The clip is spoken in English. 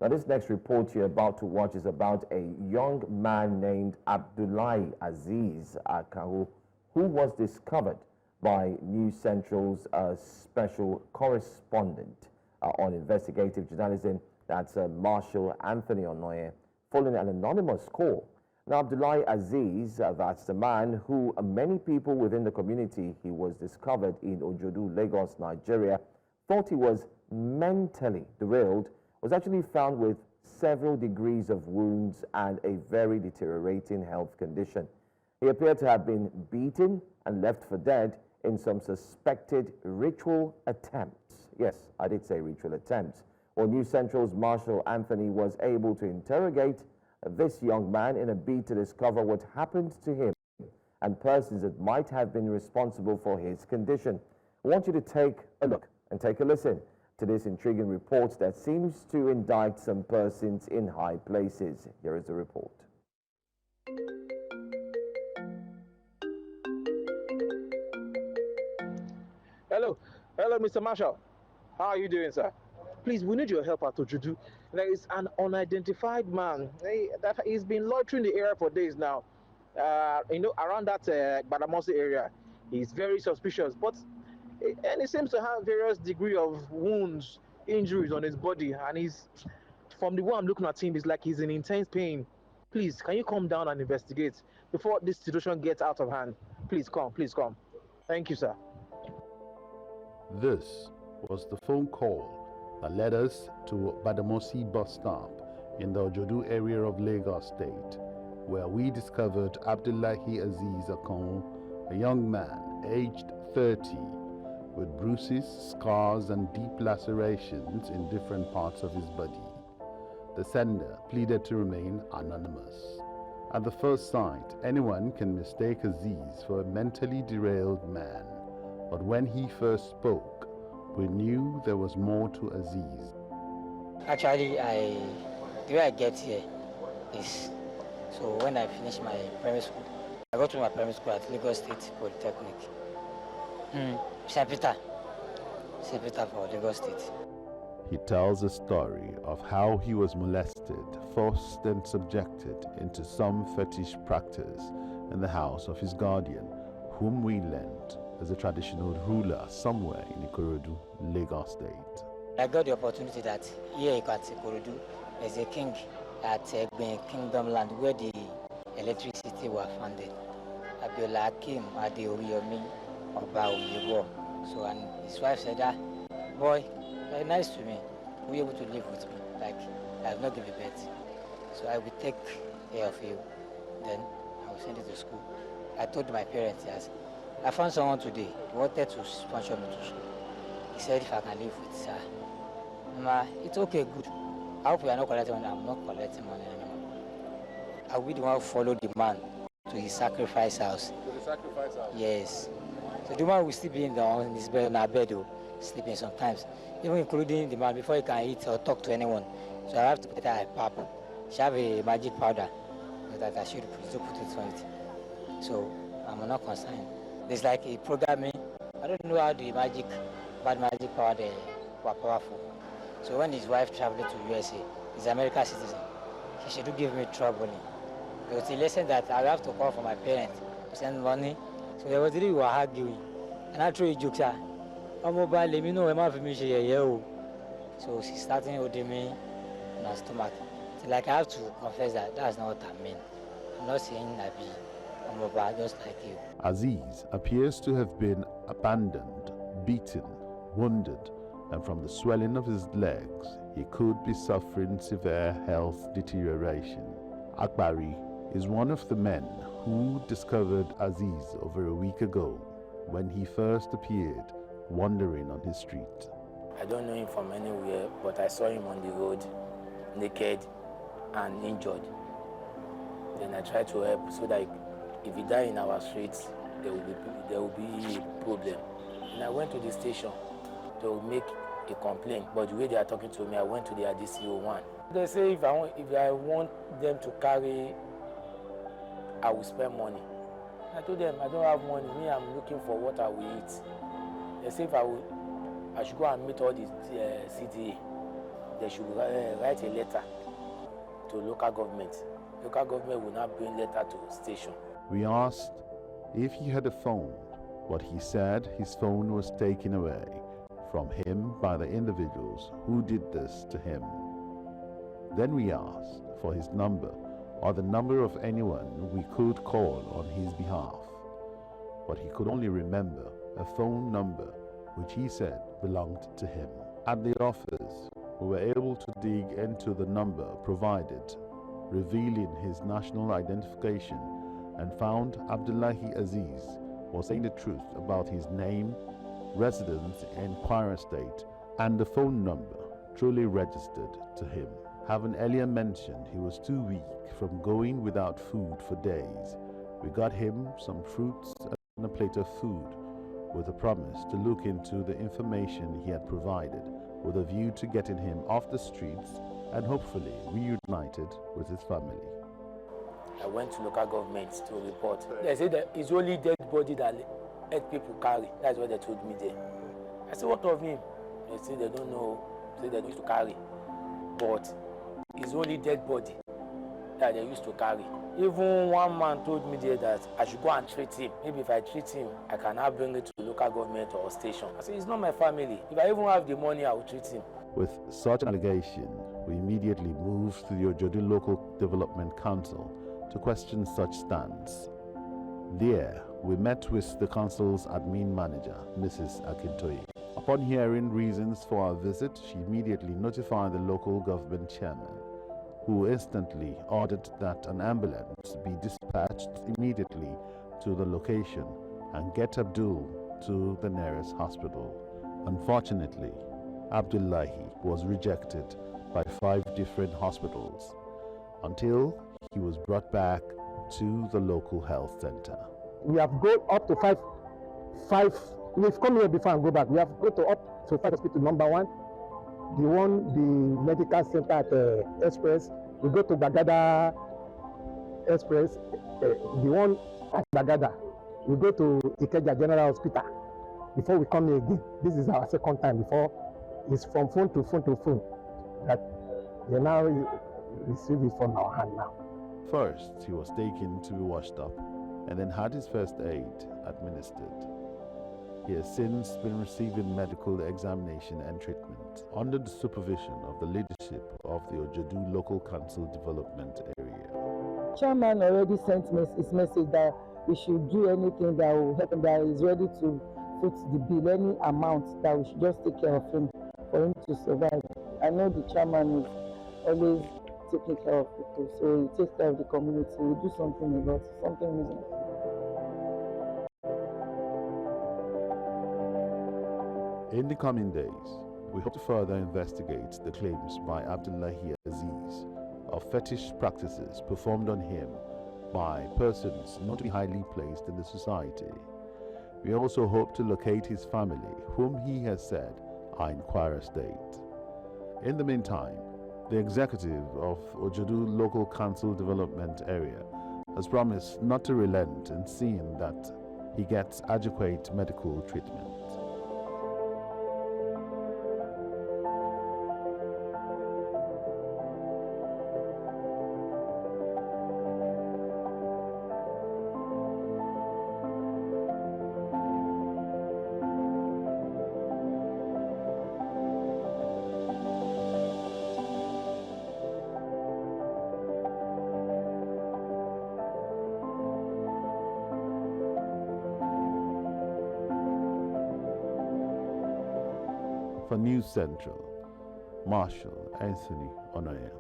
Now, this next report you're about to watch is about a young man named Abdullahi Azeez Akanho, who was discovered by News Central's special correspondent on investigative journalism, that's Marshall-Anthoni Ononye, following an anonymous call. Now, Abdullahi Azeez, that's the man who many people within the community, he was discovered in Ojodu, Lagos, Nigeria, thought he was mentally derailed, was actually found with several degrees of wounds and a very deteriorating health condition. He appeared to have been beaten and left for dead in some suspected ritual attempts. Yes, I did say ritual attempts. Well, News Central's Marshall-Anthoni was able to interrogate this young man in a bid to discover what happened to him and persons that might have been responsible for his condition. I want you to take a look and take a listen to this intriguing report that seems to indict some persons in high places. Here is the report. Hello, Mr. Marshall. How are you doing, sir? Please, we need your help at Ojodu. There is an unidentified man that he's been loitering the area for days now. Around that Badamosi area. He's very suspicious, and he seems to have various degree of wounds, injuries on his body, and he's, from the way I'm looking at him, it's like he's in intense pain. Please, can you come down and investigate before this situation gets out of hand? Please come. Thank you, sir. This was the phone call that led us to Badamosi bus stop in the Ojodu area of Lagos State, where we discovered Abdullahi Azeez Akanho, a young man aged 30, with bruises, scars, and deep lacerations in different parts of his body. The sender pleaded to remain anonymous. At the first sight, anyone can mistake Azeez for a mentally derailed man, but when he first spoke, we knew there was more to Azeez. Actually, the way I get here is, so when I finish my primary school, I go to my primary school at Lagos State Polytechnic. St. Peter for Lagos State. He tells a story of how he was molested, forced and subjected into some fetish practice in the house of his guardian, whom we learned as a traditional ruler somewhere in Ikorodu, Lagos State. I got the opportunity that here at Ikorodu, there's a king at Kingdom Land where the electricity was founded. Abdullahi Azeez Akanho. So, and his wife said, boy, very nice to me. Will you able to live with me? Like, I have not given birth. So I will take care of you. Then I will send you to school. I told my parents, yes, I found someone today. He wanted to sponsor me to school. He said if I can live with her. Mama, it's okay, good. I hope you are not collecting money. I'm not collecting money anymore. I will be the one who follow the man to his sacrifice house. To the sacrifice house? Yes. So the man will still be in his bed, on our bed, sleeping sometimes, even including the man before he can eat or talk to anyone. So I have to put her a pap. She have a magic powder that I should put it on it. So I'm not concerned. There's like a programming. I don't know how the bad magic powder were powerful. So when his wife traveled to USA, he's an American citizen. She should give me trouble. There was a lesson that I have to call for my parents to send money. So there was really we were arguing. And I threw a joke, sir. Let me know so she's starting holding me in her stomach. So like I have to confess that that's not what I mean. I'm not saying I be mobile just like you. Azeez appears to have been abandoned, beaten, wounded, and from the swelling of his legs, he could be suffering severe health deterioration. Akbari is one of the men who discovered Azeez over a week ago when he first appeared wandering on his street. I don't know him from anywhere, but I saw him on the road, naked and injured. Then I tried to help so that if he died in our streets, there will be a problem. And I went to the station to make a complaint, but the way they are talking to me, I went to the ADCO 1. They say if I want them to carry, I will spend money. I told them I don't have money. Me, I'm looking for what I will eat. They say if I should go and meet all these CDA. they should write a letter to local government. Local government will not bring letter to station. We asked if he had a phone, but he said his phone was taken away from him by the individuals who did this to him. Then we asked for his number or the number of anyone we could call on his behalf, but he could only remember a phone number which he said belonged to him. At the office, we were able to dig into the number provided, revealing his national identification, and found Abdullahi Azeez was saying the truth about his name, residence in Kwara State, and the phone number truly registered to him. Having earlier mentioned he was too weak from going without food for days, we got him some fruits and a plate of food, with a promise to look into the information he had provided with a view to getting him off the streets and hopefully reunited with his family. I went to local government to report. They said that it's only dead body that earth people carry. That's what they told me there. I said, what of him? They said they don't know. They said they used to carry. But it's only dead body that they used to carry. Even one man told me there that I should go and treat him. Maybe if I treat him, I can now bring it to local government or station. I said, it's not my family. If I even have the money, I will treat him. With such an allegation, we immediately moved to the Ojodu Local Development Council to question such stance. There, we met with the council's admin manager, Mrs. Akintoye. Upon hearing reasons for our visit, she immediately notified the local government chairman, who instantly ordered that an ambulance be dispatched immediately to the location and get Abdul to the nearest hospital. Unfortunately, Abdullahi was rejected by 5 different hospitals until he was brought back to the local health center. We have gone up to five. We've come here before and go back. We have gone to up to 5 hospital. Number 1, the medical center at Express. We go to Bagada Express, the one at Bagada. We go to Ikeja General Hospital before we come here again. This is our second time. Before it's from phone to phone to phone that they now receive it from our hand now. First, he was taken to be washed up and then had his first aid administered. He has since been receiving medical examination and treatment under the supervision of the leadership of the Ojodu Local Council Development Area. Chairman already sent his message that we should do anything that will help him, that is ready to foot the bill, any amount that we should just take care of him for him to survive. I know the chairman is always taking care of people, so he takes care of the community. We do something about something missing. In the coming days, we hope to further investigate the claims by Abdullahi Azeez of fetish practices performed on him by persons not to be highly placed in the society. We also hope to locate his family, whom he has said are in Kwara State. In the meantime, the executive of Ojodu Local Council Development Area has promised not to relent in seeing that he gets adequate medical treatment. For News Central, Marshall-Anthoni Ononye.